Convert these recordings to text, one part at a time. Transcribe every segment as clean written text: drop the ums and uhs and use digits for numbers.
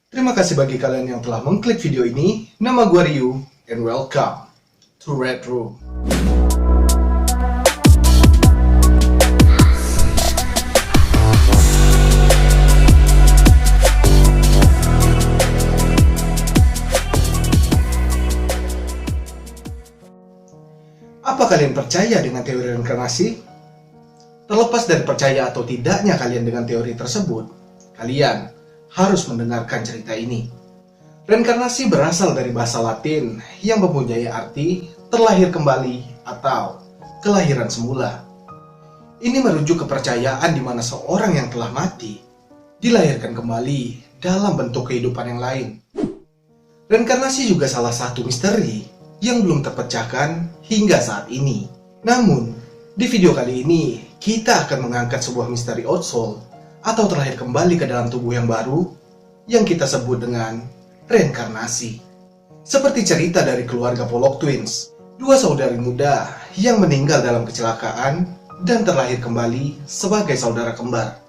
Terima kasih bagi kalian yang telah mengklik video ini. Nama gue Ryu, and welcome to Red Room. Apa kalian percaya dengan teori reinkarnasi? Terlepas dari percaya atau tidaknya kalian dengan teori tersebut, kalian harus mendengarkan cerita ini. Reinkarnasi berasal dari bahasa Latin yang mempunyai arti terlahir kembali atau kelahiran semula. Ini merujuk kepercayaan di mana seorang yang telah mati dilahirkan kembali dalam bentuk kehidupan yang lain. Reinkarnasi juga salah satu misteri yang belum terpecahkan hingga saat ini. Namun, di video kali ini kita akan mengangkat sebuah misteri old soul atau terlahir kembali ke dalam tubuh yang baru yang kita sebut dengan reinkarnasi. Seperti cerita dari keluarga Pollock Twins, dua saudari muda yang meninggal dalam kecelakaan dan terlahir kembali sebagai saudara kembar.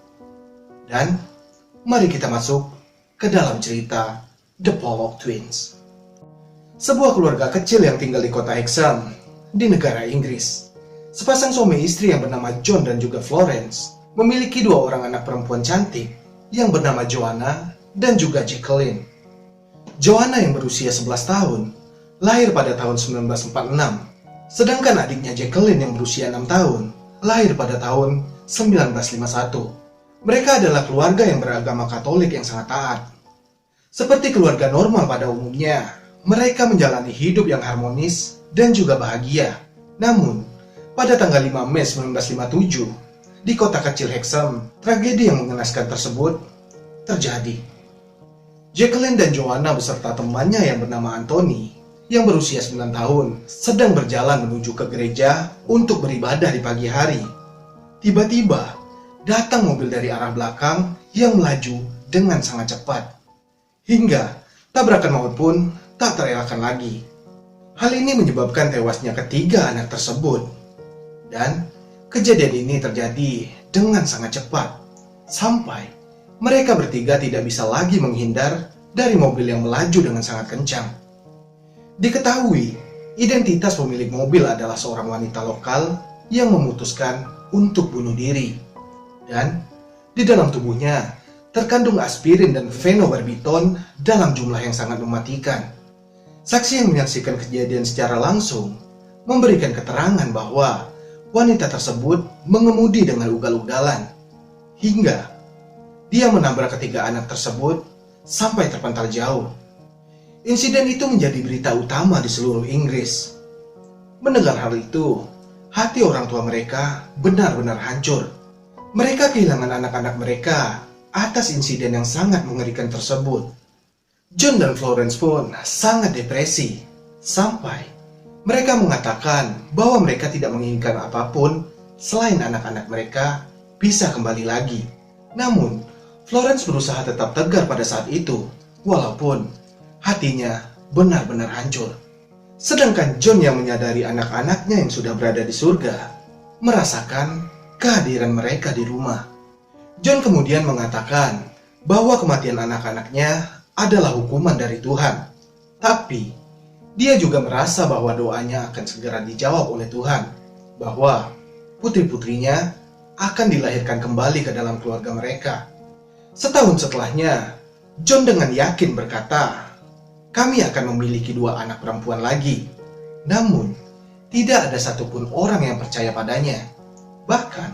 Dan mari kita masuk ke dalam cerita The Pollock Twins. Sebuah keluarga kecil yang tinggal di kota Hexham di negara Inggris. Sepasang suami istri yang bernama John dan juga Florence memiliki dua orang anak perempuan cantik yang bernama Joanna dan juga Jacqueline. Joanna yang berusia 11 tahun lahir pada tahun 1946, sedangkan adiknya Jacqueline yang berusia 6 tahun lahir pada tahun 1951. Mereka adalah keluarga yang beragama Katolik yang sangat taat. Seperti keluarga normal pada umumnya, mereka menjalani hidup yang harmonis dan juga bahagia. Namun, pada tanggal 5 Mei 1957, di kota kecil Hexham, tragedi yang mengenaskan tersebut terjadi. Jacqueline dan Joanna beserta temannya yang bernama Anthony, yang berusia 9 tahun, sedang berjalan menuju ke gereja untuk beribadah di pagi hari. Tiba-tiba, datang mobil dari arah belakang yang melaju dengan sangat cepat. Hingga tabrakan maut pun tak terelakkan lagi. Hal ini menyebabkan tewasnya ketiga anak tersebut. Dan kejadian ini terjadi dengan sangat cepat, sampai mereka bertiga tidak bisa lagi menghindar dari mobil yang melaju dengan sangat kencang. Diketahui, identitas pemilik mobil adalah seorang wanita lokal yang memutuskan untuk bunuh diri. Dan di dalam tubuhnya terkandung aspirin dan fenobarbiton dalam jumlah yang sangat mematikan. Saksi yang menyaksikan kejadian secara langsung memberikan keterangan bahwa wanita tersebut mengemudi dengan ugal-ugalan hingga dia menabrak ketiga anak tersebut sampai terpental jauh. Insiden itu menjadi berita utama di seluruh Inggris. Mendengar hal itu, hati orang tua mereka benar-benar hancur. Mereka kehilangan anak-anak mereka atas insiden yang sangat mengerikan tersebut. John dan Florence pun sangat depresi, sampai mereka mengatakan bahwa mereka tidak menginginkan apapun selain anak-anak mereka bisa kembali lagi. Namun, Florence berusaha tetap tegar pada saat itu, walaupun hatinya benar-benar hancur. Sedangkan John yang menyadari anak-anaknya yang sudah berada di surga, merasakan kehadiran mereka di rumah. John kemudian mengatakan bahwa kematian anak-anaknya adalah hukuman dari Tuhan. Tapi, dia juga merasa bahwa doanya akan segera dijawab oleh Tuhan, bahwa putri-putrinya akan dilahirkan kembali ke dalam keluarga mereka. Setahun setelahnya, John dengan yakin berkata, "Kami akan memiliki dua anak perempuan lagi." Namun, tidak ada satupun orang yang percaya padanya. Bahkan,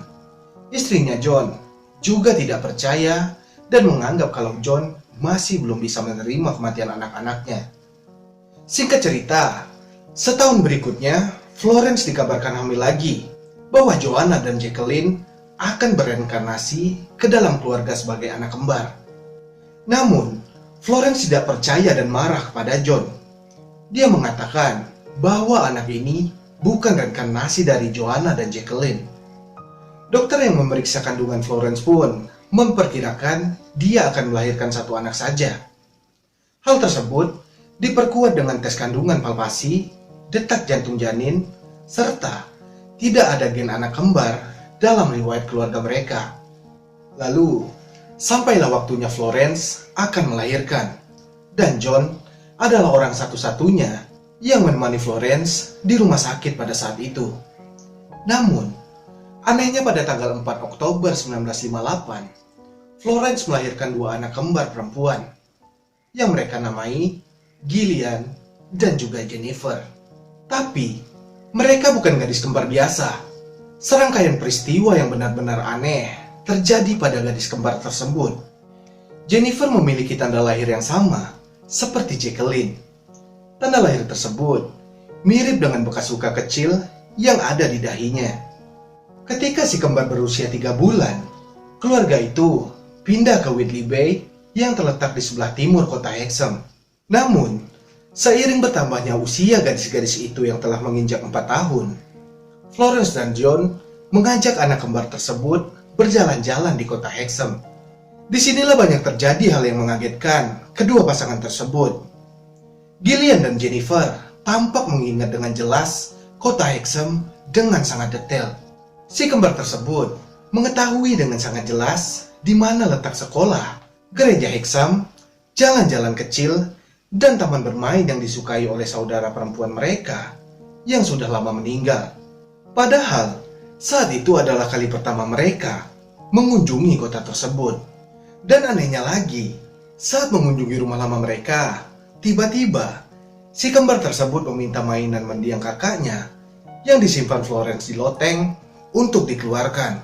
istrinya John juga tidak percaya dan menganggap kalau John masih belum bisa menerima kematian anak-anaknya. Singkat cerita, setahun berikutnya, Florence dikabarkan hamil lagi, bahwa Joanna dan Jacqueline akan bereinkarnasi ke dalam keluarga sebagai anak kembar. Namun, Florence tidak percaya dan marah kepada John. Dia mengatakan bahwa anak ini bukan reinkarnasi dari Joanna dan Jacqueline. Dokter yang memeriksa kandungan Florence pun memperkirakan dia akan melahirkan satu anak saja. Hal tersebut diperkuat dengan tes kandungan palpasi, detak jantung janin, serta tidak ada gen anak kembar dalam riwayat keluarga mereka. Lalu, Sampailah waktunya Florence akan melahirkan, dan John adalah orang satu-satunya yang menemani Florence di rumah sakit pada saat itu. Namun, anehnya pada tanggal 4 Oktober 1958, Florence melahirkan dua anak kembar perempuan yang mereka namai Gillian dan juga Jennifer. Tapi, mereka bukan gadis kembar biasa. Serangkaian peristiwa yang benar-benar aneh terjadi pada gadis kembar tersebut. Jennifer memiliki tanda lahir yang sama seperti Jacqueline. Tanda lahir tersebut mirip dengan bekas luka kecil yang ada di dahinya. Ketika si kembar berusia 3 bulan, keluarga itu pindah ke Whitley Bay yang terletak di sebelah timur kota Hexham. Namun, seiring bertambahnya usia gadis-gadis itu yang telah menginjak 4 tahun, Florence dan John mengajak anak kembar tersebut berjalan-jalan di kota Hexham. Disinilah banyak terjadi hal yang mengagetkan kedua pasangan tersebut. Gillian dan Jennifer tampak mengingat dengan jelas kota Hexham dengan sangat detail. Si kembar tersebut mengetahui dengan sangat jelas di mana letak sekolah, gereja Hexham, jalan-jalan kecil, dan taman bermain yang disukai oleh saudara perempuan mereka yang sudah lama meninggal. Padahal, saat itu adalah kali pertama mereka mengunjungi kota tersebut. Dan anehnya lagi, saat mengunjungi rumah lama mereka, tiba-tiba si kembar tersebut meminta mainan mendiang kakaknya yang disimpan Florence di loteng untuk dikeluarkan.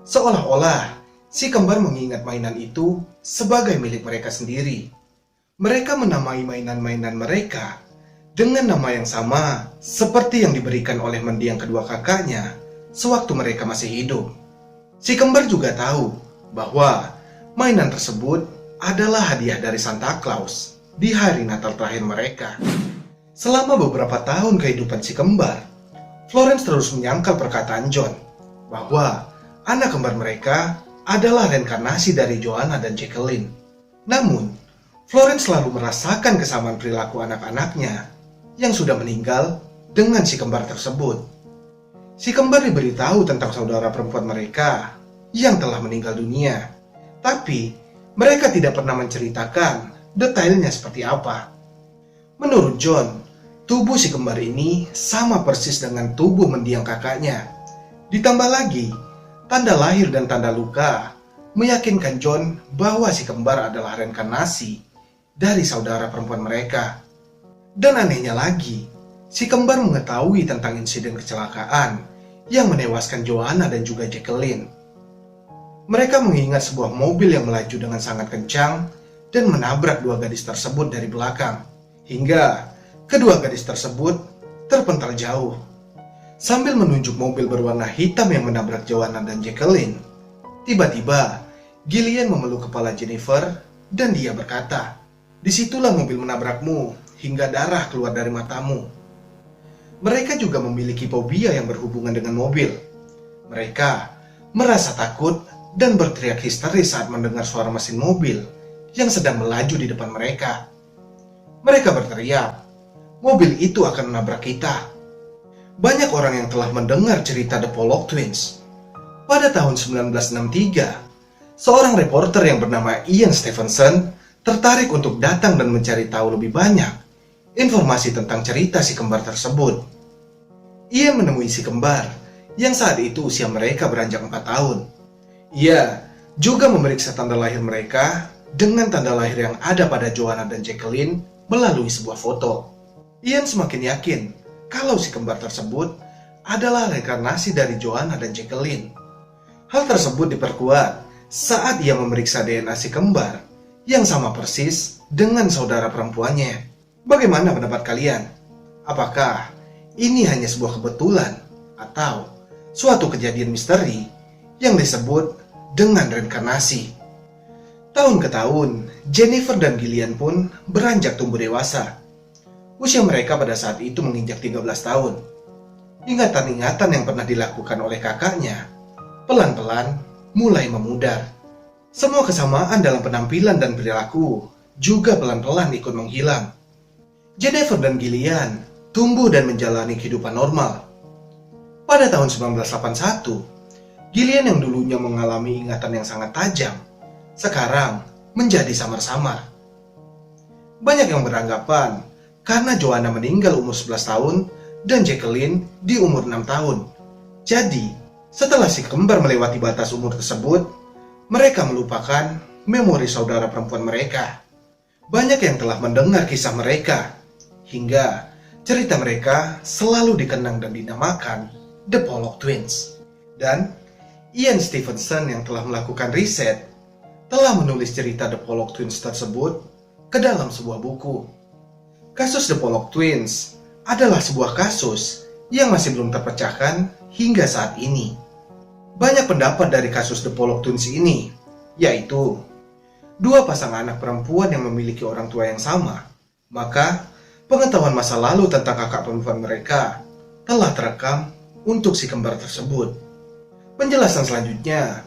Seolah-olah si kembar mengingat mainan itu sebagai milik mereka sendiri. Mereka menamai mainan-mainan mereka dengan nama yang sama seperti yang diberikan oleh mendiang kedua kakaknya sewaktu mereka masih hidup. Si kembar juga tahu bahwa mainan tersebut adalah hadiah dari Santa Claus di hari Natal terakhir mereka. Selama beberapa tahun kehidupan si kembar, Florence terus menyangkal perkataan John bahwa anak kembar mereka adalah reinkarnasi dari Joanna dan Jacqueline. Namun, Florence selalu merasakan kesamaan perilaku anak-anaknya yang sudah meninggal dengan si kembar tersebut. Si kembar diberitahu tentang saudara perempuan mereka yang telah meninggal dunia, tapi mereka tidak pernah menceritakan detailnya seperti apa. Menurut John, tubuh si kembar ini sama persis dengan tubuh mendiang kakaknya. Ditambah lagi, tanda lahir dan tanda luka meyakinkan John bahwa si kembar adalah reinkarnasi dari saudara perempuan mereka. Dan anehnya lagi, si kembar mengetahui tentang insiden kecelakaan yang menewaskan Joanna dan juga Jacqueline. Mereka mengingat sebuah mobil yang melaju dengan sangat kencang dan menabrak dua gadis tersebut dari belakang, hingga kedua gadis tersebut terpental jauh. Sambil menunjuk mobil berwarna hitam yang menabrak Joanna dan Jacqueline, tiba-tiba Gillian memeluk kepala Jennifer dan dia berkata, "Disitulah mobil menabrakmu hingga darah keluar dari matamu." Mereka juga memiliki fobia yang berhubungan dengan mobil. Mereka merasa takut dan berteriak histeris saat mendengar suara mesin mobil yang sedang melaju di depan mereka. Mereka berteriak, "Mobil itu akan menabrak kita." Banyak orang yang telah mendengar cerita The Pollock Twins. Pada tahun 1963, seorang reporter yang bernama Ian Stevenson tertarik untuk datang dan mencari tahu lebih banyak informasi tentang cerita si kembar tersebut. Ia menemui si kembar yang saat itu usia mereka beranjak 4 tahun. Ia juga memeriksa tanda lahir mereka dengan tanda lahir yang ada pada Joanna dan Jacqueline melalui sebuah foto. Ian semakin yakin kalau si kembar tersebut adalah reinkarnasi dari Joanna dan Jacqueline. Hal tersebut diperkuat saat ia memeriksa DNA si kembar yang sama persis dengan saudara perempuannya. Bagaimana pendapat kalian? Apakah ini hanya sebuah kebetulan atau suatu kejadian misteri yang disebut dengan reinkarnasi? Tahun ke tahun, Jennifer dan Gillian pun beranjak tumbuh dewasa. Usia mereka pada saat itu menginjak 13 tahun. Ingatan-ingatan yang pernah dilakukan oleh kakaknya pelan-pelan mulai memudar. Semua kesamaan dalam penampilan dan perilaku juga pelan-pelan ikut menghilang. Jennifer dan Gillian tumbuh dan menjalani kehidupan normal. Pada tahun 1981, Gillian yang dulunya mengalami ingatan yang sangat tajam sekarang menjadi samar-samar. Banyak yang beranggapan karena Joanna meninggal umur 11 tahun dan Jacqueline di umur 6 tahun. Jadi, setelah si kembar melewati batas umur tersebut, mereka melupakan memori saudara perempuan mereka. Banyak yang telah mendengar kisah mereka, hingga cerita mereka selalu dikenang dan dinamakan The Pollock Twins. Dan Ian Stevenson yang telah melakukan riset telah menulis cerita The Pollock Twins tersebut ke dalam sebuah buku. Kasus The Pollock Twins adalah sebuah kasus yang masih belum terpecahkan hingga saat ini. Banyak pendapat dari kasus The Pollock Twins ini, yaitu dua pasangan anak perempuan yang memiliki orang tua yang sama. Maka pengetahuan masa lalu tentang kakak perempuan mereka telah terekam untuk si kembar tersebut. Penjelasan selanjutnya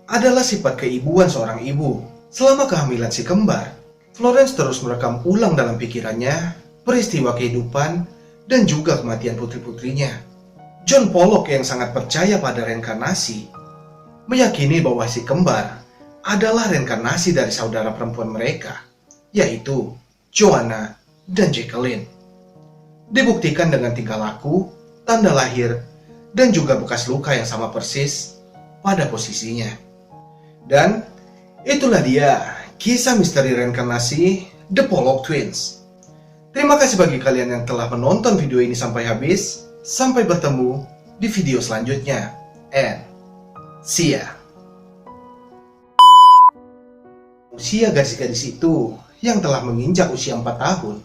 adalah sifat keibuan seorang ibu. Selama kehamilan si kembar, Florence terus merekam ulang dalam pikirannya peristiwa kehidupan dan juga kematian putri-putrinya. John Pollock yang sangat percaya pada reinkarnasi meyakini bahwa si kembar adalah reinkarnasi dari saudara perempuan mereka, yaitu Joanna dan Jacqueline. Dibuktikan dengan tingkah laku, tanda lahir, dan juga bekas luka yang sama persis pada posisinya. Dan itulah dia kisah misteri reinkarnasi The Pollock Twins. Terima kasih bagi kalian yang telah menonton video ini sampai habis. Sampai bertemu di video selanjutnya. And see ya. Usia gadis-gadis itu yang telah menginjak usia 4 tahun.